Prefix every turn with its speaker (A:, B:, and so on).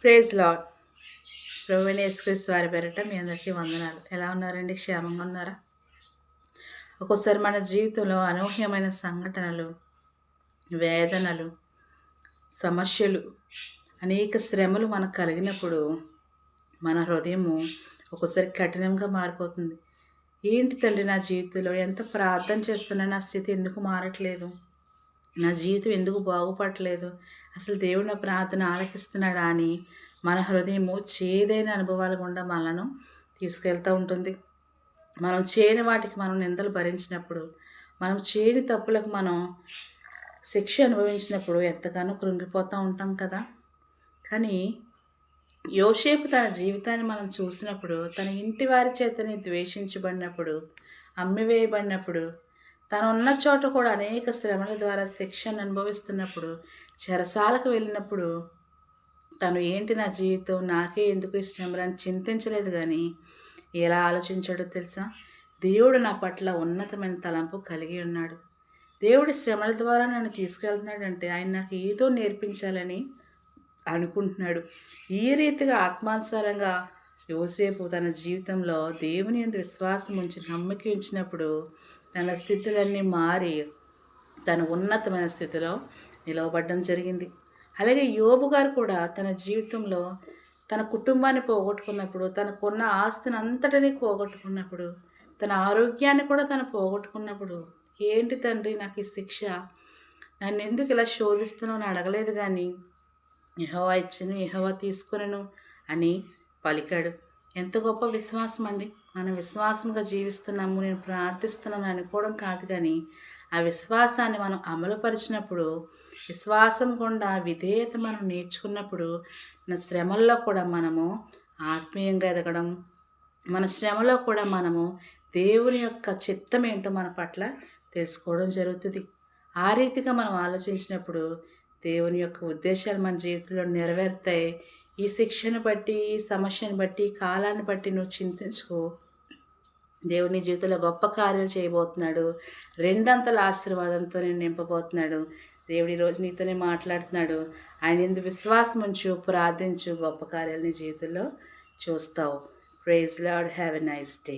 A: Praise lord. ప్రభువైన యేసుక్రీస్తు వారి పేరిట మీ అందరికీ వందనాలు. ఎలా ఉన్నారండి? క్షేమంగా ఉన్నారా? ఒక్కోసారి మన జీవితంలో అనూహ్యమైన సంఘటనలు, వేదనలు, సమస్యలు, అనేక శ్రమలు మనకు కలిగినప్పుడు మన హృదయము ఒక్కోసారి కఠినంగా మారిపోతుంది. ఏంటి తండ్రి, నా జీవితంలో ఎంత ప్రార్థన చేస్తున్నా నా స్థితి ఎందుకు మారట్లేదు? నా జీవితం ఎందుకు బాగుపడట్లేదు? అసలు దేవుడు నా ప్రార్థన ఆలకిస్తున్నాడా అని మన హృదయము చేదైన అనుభవాల గుండా మనలను తీసుకెళ్తూ ఉంటుంది. మనం చేయని వాటికి మనం నిందలు భరించినప్పుడు, మనం చేయని తప్పులకు మనం శిక్ష అనుభవించినప్పుడు ఎంతగానో కృంగిపోతూ ఉంటాం కదా. కానీ యోసేపు తన జీవితాన్ని మనం చూసినప్పుడు, తన ఇంటి వారి చేతని ద్వేషించబడినప్పుడు, అమ్మివేయబడినప్పుడు, తను ఉన్న చోట కూడా అనేక శ్రమల ద్వారా శిక్షను అనుభవిస్తున్నప్పుడు, చెరసాలకు వెళ్ళినప్పుడు తను ఏంటి, నా జీవితం నాకే ఎందుకు ఈ శ్రమలని చింతించలేదు. కానీ ఎలా ఆలోచించాడో తెలుసా? దేవుడు నా పట్ల ఉన్నతమైన తలంపు కలిగి ఉన్నాడు. దేవుడి శ్రమల ద్వారా నన్ను తీసుకెళ్తున్నాడంటే ఆయన నాకు ఏదో నేర్పించాలని అనుకుంటున్నాడు. ఈ రీతిగా ఆత్మానుసారంగా యోసేపు తన జీవితంలో దేవుని యందు విశ్వాసం ఉంచి నమ్మకం ఉంచినప్పుడు తన స్థితులన్నీ మారి తన ఉన్నతమైన స్థితిలో నిలవబడడం జరిగింది. అలాగే యోబు గారు కూడా తన జీవితంలో తన కుటుంబాన్ని పోగొట్టుకున్నప్పుడు, తనకున్న ఆస్తిని అంతటినీ పోగొట్టుకున్నప్పుడు, తన ఆరోగ్యాన్ని కూడా తను పోగొట్టుకున్నప్పుడు, ఏంటి తండ్రి నాకు ఈ శిక్ష, నన్ను ఎందుకు ఇలా శోధిస్తున్నావు అని అడగలేదు. కానీ యెహోవా ఇచ్చెను, యెహోవా తీసుకొనెను అని పలికాడు. ఎంత గొప్ప విశ్వాసం అండి! మనం విశ్వాసంగా జీవిస్తున్నాము, నేను ప్రార్థిస్తున్నాను అనుకోవడం కాదు. కానీ ఆ విశ్వాసాన్ని మనం అమలుపరిచినప్పుడు, విశ్వాసం గుండా విధేయత మనం నేర్చుకున్నప్పుడు, మన శ్రమల్లో కూడా మనము ఆత్మీయంగా ఎదగడం, మన శ్రమలో కూడా మనము దేవుని యొక్క చిత్తం ఏంటో మన పట్ల తెలుసుకోవడం జరుగుతుంది. ఆ రీతిగా మనం ఆలోచించినప్పుడు దేవుని యొక్క ఉద్దేశాలు మన జీవితంలో నెరవేరుతాయి. ఈ శిక్షను బట్టి, ఈ సమస్యను బట్టి, కాలాన్ని బట్టి నువ్వు చింతించుకో. దేవుని జీవితంలో గొప్ప కార్యాలు చేయబోతున్నాడు. రెండంతల ఆశీర్వాదంతో నేను నింపబోతున్నాడు. దేవుడు ఈరోజు నీతోనే మాట్లాడుతున్నాడు. ఆయన యందు విశ్వాసం ఉంచు, ప్రార్థించు, గొప్ప కార్యాలు నీ జీవితంలో చూస్తావు. Praise Lord. Have a nice day.